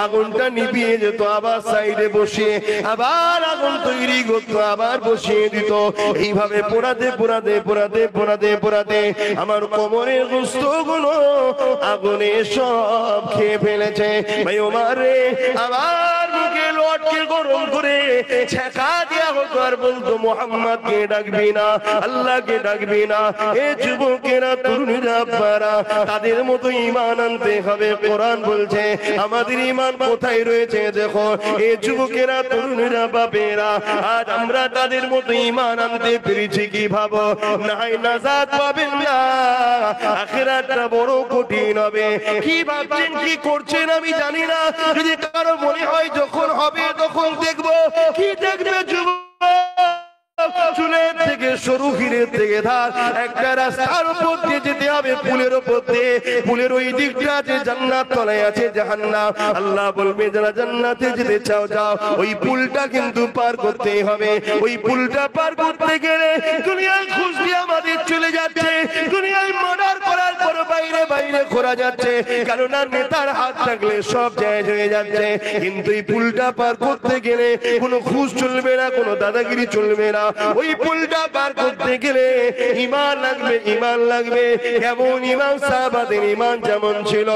আগুনটা নিভিয়ে যেত, আবার সাইডে বসিয়ে আবার আগুন তৈরি করতো, আবার বসিয়ে দিত। এইভাবে পোড়াতে পোড়াতে পোড়াতে পোড়াতে পোড়াতে আমার কোমরের গোশত গুলো আগুনে সব খেয়ে ফেলেছে। ভাই ওমর রে, আবার মুখে লটকে গরম করে ছেঁকা দেয়া হতো, আর বলতো মুহাম্মদকে ডাকবি না, আল্লাহকে ডাকবি না। এ যুবকেরা, তরুণীরা, বারা, তাদের মতো ঈমান আনতে হবে। কোরআন বলছে আমাদের ঈমান কোথায় রয়েছে দেখো। এ যুবকেরা, তরুণীরা, বাপেরা, আজ আমরা তাদের মতো ঈমান আনতে পেরেছি কি ভাবো? নাই নাজাত পাবেন না, আখিরাতটা বড় কঠিন হবে। কি ভাবছেন, কি করছেন আমি জানি না। যদি কারো মনে হয় যখন হবে তখন দেখবো, কি দেখবে যুবক? চুলের থেকে সরু, হিরের থেকে ধার, একটা রাস্তার উপর দিয়ে যেতে হবে, পুলের উপর দিয়ে। পুলের ওই দিকটা আছে জান্নাত, তলায় আছে জাহান্নাম। আল্লাহ বলবে যারা জান্নাতে যেতে চাও যাও, ওই পুলটা কিন্তু পার করতে হবে। ওই পুলটা পার করতে গেলে দুনিয়ায় ঘুষ দিয়ে আমাদের চলে যাচ্ছে, দুনিয়ায় মার্ডার করার পর বাইরে বাইরে ঘোরা যাচ্ছে, কেননা নেতার হাত থাকলে সব জায়েজ হয়ে যাচ্ছে। কিন্তু এই পুলটা পার করতে গেলে কোনো ঘুষ চলবে না, কোনো দাদাগিরি চলবে না। ওই পুলটা পার করতে গেলে ঈমান লাগবে, ঈমান লাগবে। কেমন ঈমান? সাহাবাদের ঈমান যেমন ছিল,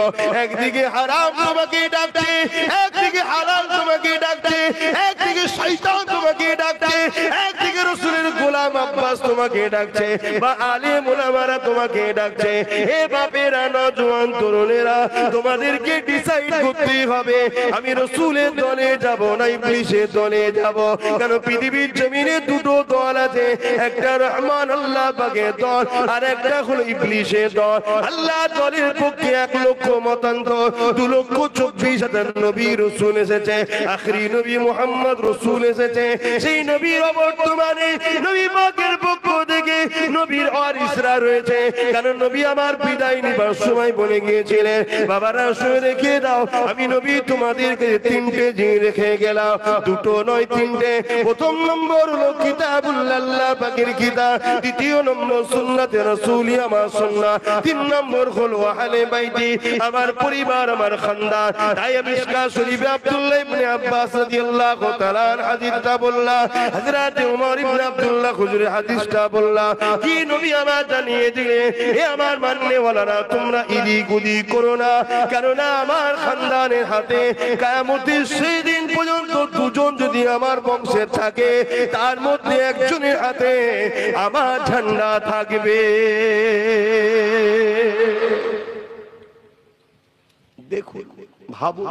একদিকে হারাম তোমাকে ডাকছে, একদিকে হালাল তোমাকে ডাকছে, একদিকে শয়তান তোমাকে ডাকছে, একদিকে রাসূলের গোলাম আব্বাস তোমাকে ডাকছে, বা আলেম ওলামারা তোমাকে ডাকছে। হে বাপেরা, না নওজোয়ান তরুণেরা, তোমাদেরকে ডিসাইড করতে হবে আমি রাসূলের দলে যাব না ইবলিসের দলে যাব। কেন পৃথিবীর জমিনে দুটো দল আছে, একটা রহমান আল্লাহ পাকের দল, আর একটা হলো ইবলিসের দল। আল্লাহ দলের পক্ষে 1 লক্ষ মতান্তর, 2,24,000 নবী রাসূল এসেছে, আখরি নবী মুহাম্মদ রাসূল এসেছে। সেই নবীর বর্তমানে নবী পাকের পক্ষ থেকে নবীর ওয়ারিসরা রয়েছে। কারণ নবী আমার বিদায় নিবার সময় বলে গিয়েছিলেন, বাবারা শুনে রেখে দাও, আমি নবী তোমাদেরকে 3টে জিনিস রেখে গেলাম, 2টো নয় 3টে। প্রথম নম্বর হলো কিতাবুল্লাহ, আল্লাহ পাকের কিতাব। দ্বিতীয় নম্বর সুন্নাতে রাসূলি, আমার সুন্নাত। 3 নম্বর হলো আহলে বাইতি, আমার পরিবার, আমার খানদান। তাই মিশকাত শরীফে আব্দুল্লাহ ইবনে আব্বাস রাদিয়াল্লাহু তাআলা হাদিসটা বললাম, হযরত ওমর ইবনে আব্দুল্লাহ হুজুরের হাদিসটা বললাম, কি নবী আমার জানিয়ে দিলেন, হে আমার মাননেওয়ালারা, তোমরা ইদিক উদিক করো না, কেননা আমার খানদানের হাতে কিয়ামতের সেই দিন পর্যন্ত 2জন যদি আমার বংশে থাকে, তার মধ্যে একজনের হাতে আমার ঝান্ডা থাকবে। দেখুন, ভাবু,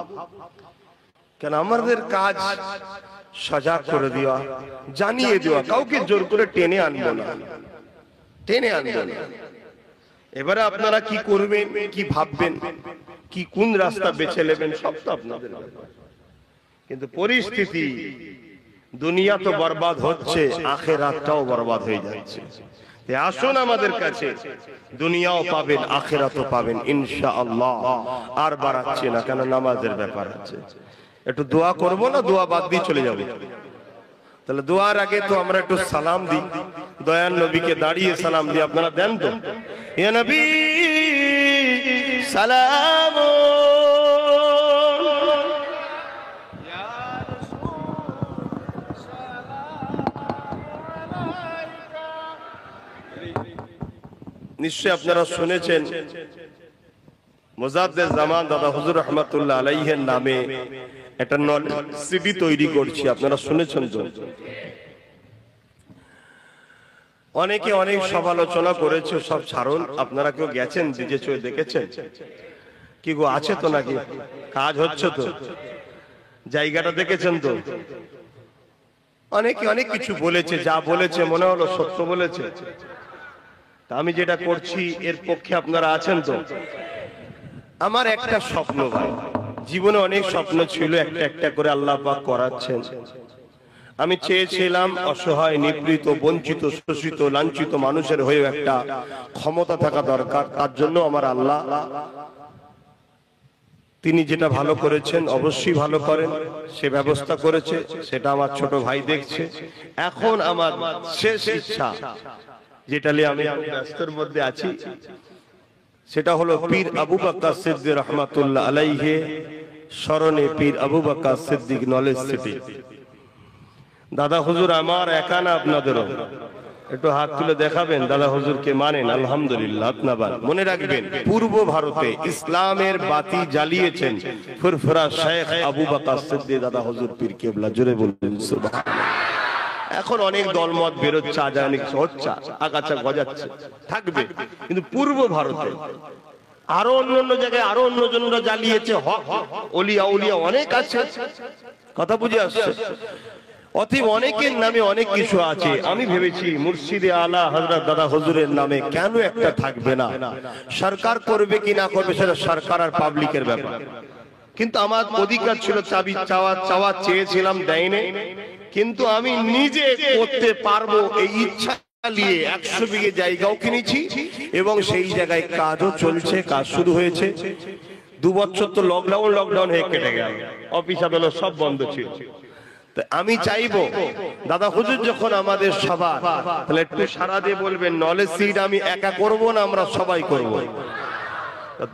কেন আমাদের কাজ সজাগ করে দেওয়া, জানিয়ে দেওয়া, কাউকে জোর করে টেনে আনবো না, টেনে আনবো না। এবারে আপনারা কি করবেন, কি ভাববেন, কি কোন রাস্তা বেছে নেবেন, সব তো আপনাদের ব্যাপার। কিন্তু পরিস্থিতি, দুনিয়া তো বরবাদ হচ্ছে, আখিরাতটাও বরবাদ হয়ে যাচ্ছে। আসুন আমাদের কাছে, দুনিয়াও পাবেন, আখিরাতও পাবেন ইনশাআল্লাহ। আর বাড়াচ্ছি না, কেন নামাজের ব্যাপার আছে। একটু দোয়া করব না, দোয়া বাদ দিয়ে চলে যাবে? তাহলে দোয়ার আগে তো আমরা একটু সালাম দিই, দয়াল নবীকে দাঁড়িয়ে সালাম দিই। আপনারা দেন তো? ইয়া নবী সালাম, নিশ্চয় আপনারা শুনেছেন মুজাদ্দিদ জামান দাদা হুজুর রহমাতুল্লাহ আলাইহির নামে একটা সিডি তৈরি করছি, আপনারা শুনেছেন তো? অনেকে অনেক সমালোচনা করেছে, সব ছাড়ুন। আপনারা কেউ গেছেন, দিজে চয়ে দেখেছেন কি গো? আছে তো নাকি? কাজ হচ্ছে তো? জায়গাটা দেখেছেন তো? অনেকে অনেক কিছু বলেছে, যা বলেছে মনে হলো সত্য বলেছে। আমি যেটা করছি এর পক্ষে আপনারা আছেন তো? আমার একটা স্বপ্ন, ভাই, জীবনে অনেক স্বপ্ন ছিল, একটা একটা করে আল্লাহ পাক করাচ্ছেন। আমি চেয়েছিলাম অসহায়, নিপীড়িত, বঞ্চিত, শোষিত, লাঞ্ছিত মানুষের হয়ে একটা ক্ষমতা থাকা দরকার। তার জন্য আমার আল্লাহ, তিনি যেটা ভালো করেছেন, অবশ্যই ভালো করেন, সে ব্যবস্থা করেছে, সেটা আমার ছোট ভাই দেখছে। এখন আমার শেষ ইচ্ছা, যেটা নিয়ে আমি ব্যস্তের মধ্যে আছি, সেটা হলো পীর আবু বকর সিদ্দিক রহমাতুল্লাহ আলাইহি স্মরণে পীর আবু বকর সিদ্দিক নলেজ সিটি। দাদা হুজুর আমার একা না, আপনাদেরও একটু হাত তুলে দেখাবেন দাদা হুজুরকে মানেন? আলহামদুলিল্লাহ। আপনারা মনে রাখবেন, পূর্ব ভারতে ইসলামের বাতি জ্বালিয়েছেন ফুরফুরা শেখ আবু বকর সিদ্দিক দাদা হুজুর পীর কেবলা। জোরে বলবেন সুবহানাল্লাহ। এখন অনেক দলমত বেরোচ্ছে, আজানি হচ্ছে, আগাছা গজাচ্ছে, থাকবে, কিন্তু পূর্ব ভারতে আরো অন্য জায়গায় আরো অন্য জনরা জ্বালিয়েছে। ওলিয়া উলিয়া অনেক আছে, কথা বুঝে আসছে। অতএব অনেকের নামে অনেক কিছু আছে। আমি ভেবেছি মুর্শিদে আলা হযরত দাদা হুজুরের নামে কেন একটা থাকবে না? সরকার করবে কি না করবে সেটা সরকার আর পাবলিকের ব্যাপার, কিন্তু আমার অধিকার ছিল, চাওয়া চেয়েছিলাম, দেয়নি। কিন্তু আমি নিজে করতে পারবো এই ইচ্ছা নিয়ে 100 বিঘে জায়গাও কিনেছি এবং সেই জায়গায় কাজও চলছে, কাজ শুরু হয়েছে। 2 বছর তো লকডাউন হয়ে কেটে গেল, অফিস আদালত সব বন্ধ ছিল। আমি চাইবো দাদা হুজুর যখন আমাদের সভা, তাহলে একটু সারা দিয়ে বলবেন নলেজ সিট আমি একা করব না, আমরা সবাই করব।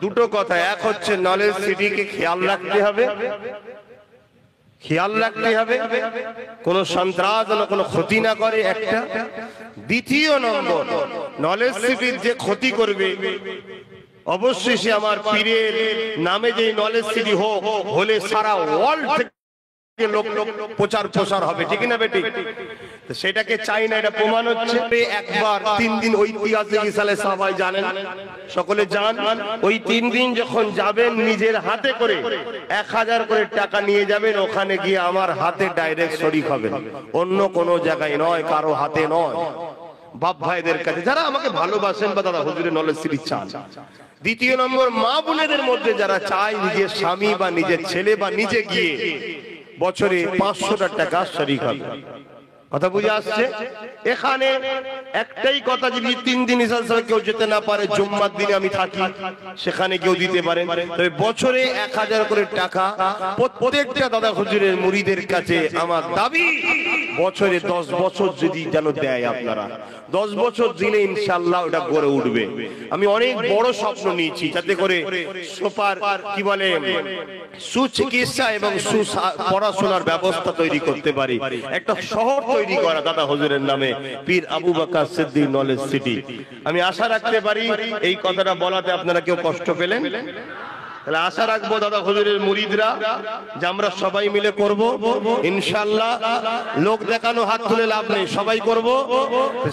দুটো কথা, এক হচ্ছে নলেজ সিটিকে খেয়াল রাখতে হবে, কোন সন্ত্রাস যেন কোনো ক্ষতি না করে, একটা। দ্বিতীয় নম্বর, নলেজ সিটির যে ক্ষতি করবে অবশ্যই সে আমার পীরের নামে যে নলেজ সিটি হলে সারা ওয়ার্ল্ড থেকে লোক প্রচার হবে, ঠিক না বেটি? সেটাকে চাই না, এটা প্রমাণ হচ্ছে একবার 3 দিন ঐতিহাসিক সালে সবাই জানেন, সকলে জান, ওই 3 দিন যখন যাবেন নিজের হাতে করে 1000 করে টাকা নিয়ে যাবেন, ওখানে গিয়ে আমার হাতে ডাইরেক্ট শরীক হবেন, অন্য কোনো জায়গায় নয়, কারো হাতে নয়। বাপ ভাইদের কাছে যারা আমাকে ভালোবাসেন বা দাদা হুজুরের নলেজ সিরিজ চান। দ্বিতীয় নম্বর, মা বোনেদের মধ্যে যারা চায় নিজের স্বামী বা নিজের ছেলে বা নিজে গিয়ে বছরে 500 টাকা শরীক হবে। কথা বুঝে আসছে? এখানে একটাই কথা, যদি 3 দিন ইসাল সাহেব কেউ যেতে না পারে, জুম্মার দিনে আমি থাকি, সেখানে কেউ দিতে পারেন। তবে বছরে 1000 করে টাকা প্রত্যেকটা দাদা হুজুরের মুরিদের কাছে আমার দাবি, বছরে 10 বছর যদি যেন দেয় আপনারা, 10 বছর দিলে ইনশাআল্লাহ ওটা গড়ে উঠবে। আমি অনেক বড় স্বপ্ন নিয়েছি, যাতে করে সুপার কি বলে সুচিকিৎসা এবং পড়াশোনার ব্যবস্থা তৈরি করতে পারি, একটা শহর তৈরি করা দাদা হুজুরের নামে, পীর আবু বকর সিদ্দিক নলেজ সিটি। আমি আশা রাখতে পারি এই কথাটা বলাতে আপনারা কেউ কষ্ট পেলেন? তাহলে আশা রাখবো দাদা হুজুরের মুরিদরা যে আমরা সবাই মিলে করব ইনশাআল্লাহ। লোক দেখানো হাত তুলে লাভ নেই, সবাই করব।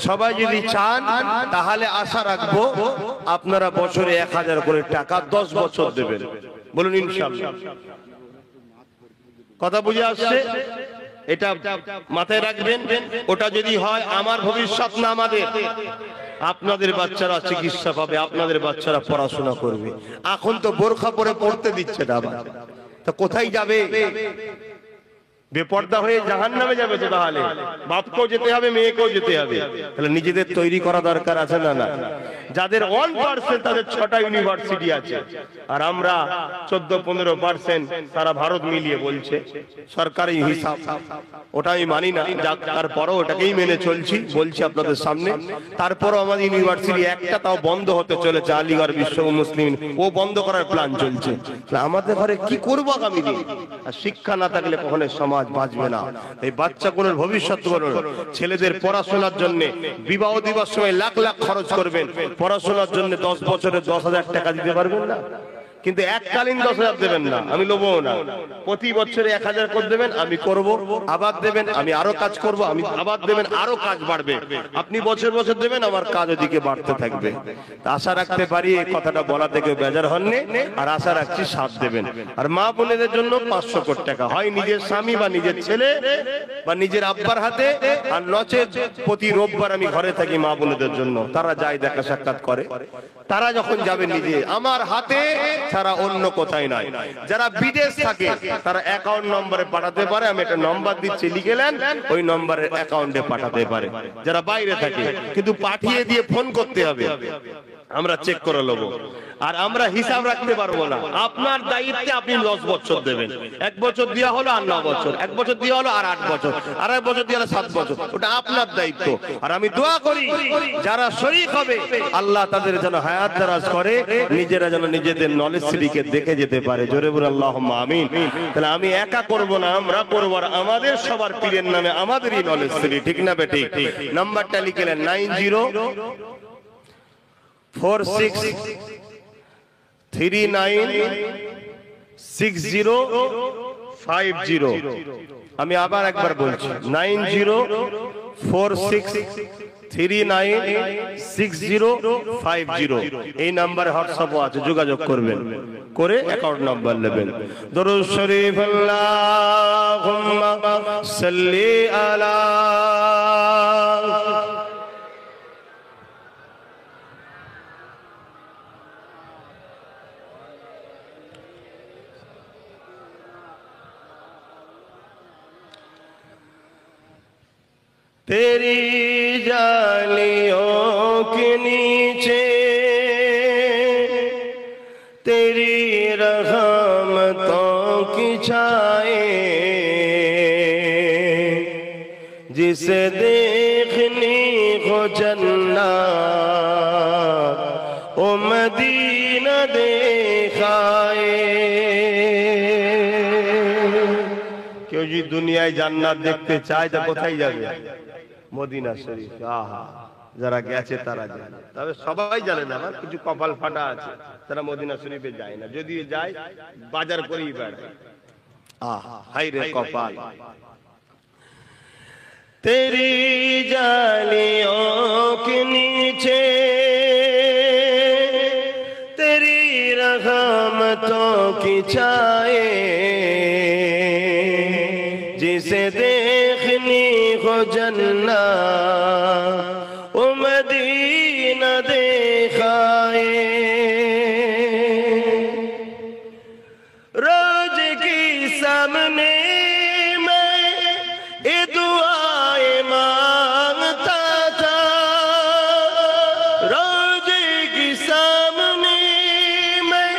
সবাই যদি চান তাহলে আশা রাখবো আপনারা বছরে 1000 করে টাকা 10 বছর দেবেন, বলুন ইনশাআল্লাহ। কথা বুঝে আসছে? এটা মাথায় রাখবেন। ওটা যদি হয় আমার ভবিষ্যৎ না আমাদের, আপনাদের বাচ্চারা চিকিৎসা পাবে, আপনাদের বাচ্চারা পড়াশোনা করবে। এখন তো বোরখা পরে পড়তে দিচ্ছে না, তা কোথায় যাবে? বেপর্দা হয়ে জাহান্নামে যাবে। তো তাহলে বাপকেও যেতে হবে, মেয়েকেও যেতে হবে। তাহলে নিজেদের তৈরি করা দরকার আছে না? না, যাদের 1% তাদের 6টা ইউনিভার্সিটি আছে, আর আমরা 14-15% সারা ভারত মিলিয়ে বলছে সরকারি হিসাব। ওটা আমি মানি না, তারপরও ওটাকেই মেনে চলছি, বলছি আপনাদের সামনে। তারপরও আমাদের ইউনিভার্সিটি একটা তাও বন্ধ হতে চলেছে, আলিগড় বিশ্ব মুসলিম, ও বন্ধ করার প্ল্যান চলছে। আমাদের ঘরে কি করবো আগামী দিন? আর শিক্ষা না থাকলে কখনো সমাজ বাঁচবে না। এই বাচ্চাগুলোর ভবিষ্যৎ গড়ুন। ছেলেদের পড়াশোনার জন্য বিবাহ দিবস সময় লাখ লাখ খরচ করবেন, পড়াশোনার জন্য 10 বছরে 10,000 টাকা দিতে পারবেন না, কিন্তু এককালীন 10,000 দেবেন না, আমি লোবো না। প্রতি বছরে 1000 করে দেবেন, আমি করব, আবার দেবেন, আমি আরো কাজ করব, আমি আবার দেবেন, আরো কাজ বাড়বে। আপনি বছর বছর দেবেন, আমার কাজ ওদিকে বাড়তে থাকবে। আশা রাখতে পারি এই কথাটা বলা থেকে বেজার হননি, আর আশা রাখছি সাথ দেবেন। আর মা বোনেদের জন্য 500 কোটি টাকা, হয় নিজের স্বামী বা নিজের ছেলে বা নিজের আব্বার হাতে, আর নচেত প্রতি রোববার আমি ঘরে থাকি মা বোনেদের জন্য, তারা যায় দেখা সাক্ষাৎ করে। তারা যখন যাবে নিজে আমার হাতে ছাড়া অন্য কোথায় নাই। যারা বিদেশ থাকে তারা অ্যাকাউন্ট নম্বরে পাঠাতে পারে, আমি একটা নম্বর দিচ্ছি, লিখে নেন, ওই নম্বরের অ্যাকাউন্টে পাঠাতে পারে। যারা বাইরে থাকে কিন্তু পাঠিয়ে দিয়ে ফোন করতে হবে, আমরা চেক করে নেব। আর আমরা হিসাব রাখতে পারবো না, আপনার দায়িত্বে আপনি 10 বছর দেবেন। 1 বছর দেওয়া হলো আর 9 বছর, 1 বছর দেওয়া হলো আর 8 বছর, আর 1 বছর দেওয়া হলো 7 বছর, ওটা আপনার দায়িত্ব। আর আমি দোয়া করি যারা শরীক হবে আল্লাহ তাদের যেন হায়াত দারাজ করে, নিজেরা যেন নিজেদের নলেজ সিটিকে দেখে যেতে পারে। জোরে বলে আল্লাহুম্মা আমিন। তাহলে আমি একা করব না, আমরা করব, আর আমাদের সবার পীরের নামে আমাদেরই নলেজ সিটি, ঠিক না বেঠিক? নাম্বারটা লিখলেন 9046396050। আমি আবার একবার বলছি 9046396050। এই নাম্বারে হোয়াটসঅ্যাপও আছে, যোগাযোগ করবেন, করে অ্যাকাউন্ট নাম্বার নেবেন। দরুদ শরীফ আল্লাহুম্মা সাল্লি আলা तेरी जालियों के नीचे तेरी रहमतों की छाए, जिसे देखनी हो जन्नत ओ मदीना देखाए। কেউ যদি দুনিয়ায় জান্নাত দেখতে চায় তা কোথায় যাবে? মদিনা শরীফ। আহা, যারা গেছে তারা জানে, তবে সবাই জানে না, কিছু কপাল ফাটা আছে তারা মদিনা শরীফে যায় না, যদি যায় বাজার করেই বেড়ায়। আহা, হাই রে কপাল। तेरी जालियों के नीचे तेरी रहमतों की छाए, जिसे देखनी हो जन्नत वो मदीना दिखाए। रोज की सामने मैं ये दुआएं मांगता था, रोज की सामने मैं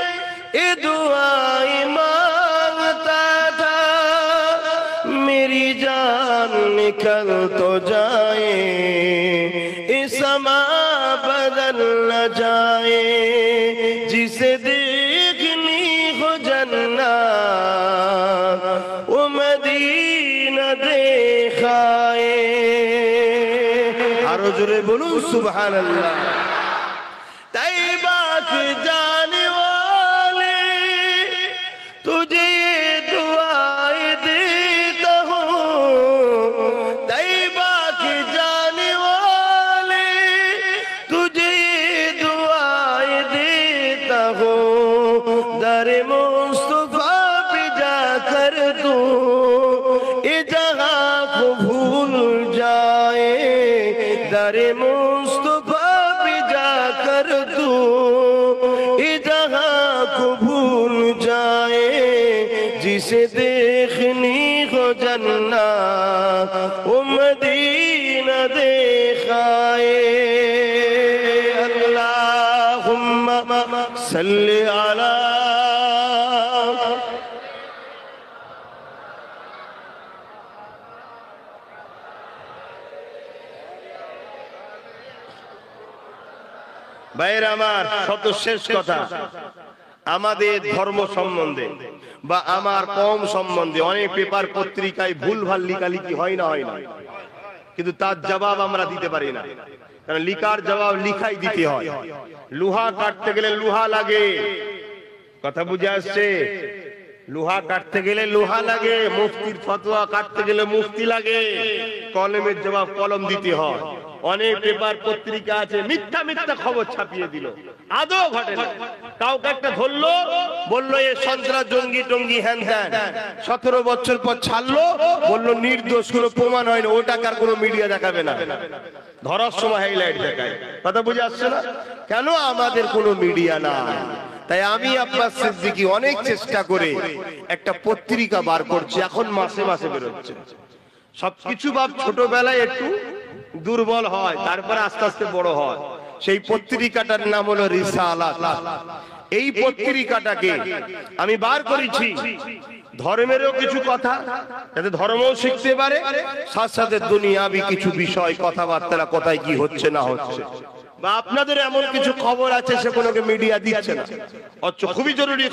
ये दुआएं मांगता था। मेरी जान निकल तो जाए, इस समा बदल न जाए, जिसे देखनी हो जन्नत वो मदीना दिखाए। आरो जोरे बोलूं सुभानअल्लाह। तैयबा के जाने वाले तुझे ये दुआएं देता हूँ, तैयबा के जाने वाले तुझे ये दुआएं देता हूँ। दरे मुस्तफा पे जाकर तू ये जगह को भूल जाए, दरे मुस्तफा पे जाकर तू ये जगह को भूल जाए, जिसे देखनी हो जन्नत वो मदीना दिखाए। अल्लाहुम्मा सल्ली अला ভাইয়ের আমার, শত শেষ কথা, আমাদের ধর্ম সম্বন্ধে বা আমার কম সম্বন্ধে অনেক পেপার পত্রিকায় ভুলভাল লিখালিখি হয় না, কিন্তু তার জবাব আমরা দিতে পারি না, কারণ লিখার জবাব লিখাই দিতে হয়। লোহা কাটতে গেলে লোহা লাগে, কথা বুঝে আসছে? লোহা কাটতে গেলে লোহা লাগে, মুফতির ফতোয়া কাটতে গেলে মুফতি লাগে, কলমের জবাব কলম দিতে হয়। অনেক পেপার পত্রিকা আছে মিথ্যা মিথ্যা খবর ছাপিয়ে দিল, আদৌ ঘটে না। কাউকে একটা ধরলো, বললো এ সন্ত্রাস জঙ্গি টঙ্গি হ্যান ত্যান, 17 বছর পর ছাড়লো, বললো নির্দোষ, কোনো প্রমাণ হয় না, ওটাকার কোনো মিডিয়া দেখাবে না, ধরার সময় হাইলাইট দেখায়। কথা বুঝে আসছে না? কেন? আমাদের কোনো মিডিয়া না। তাই আমি আব্বাস সিদ্দিকী অনেক চেষ্টা করে একটা পত্রিকা বার করছি, এখন মাসে মাসে বেরোচ্ছে। সবকিছু বাপ ছোটবেলায় একটু দুর্বল হয়, তারপরে আস্তে আস্তে বড় হয়। সেই পত্রিকাটার নাম হলো রিসালাত। এই পত্রিকাটাকে আমি বার করেছি ধর্মেরও কিছু কথা, যাতে ধর্মও শিখতে পারে, সাথে সাথে দুনিয়াবি কিছু বিষয় কথাবার্তা, কোথায় কি হচ্ছে না হচ্ছে, বা আপনাদের এমন কিছু খবর আছে সেগুলোকে মিডিয়া দিচ্ছে না, অথচ খুবই জরুরি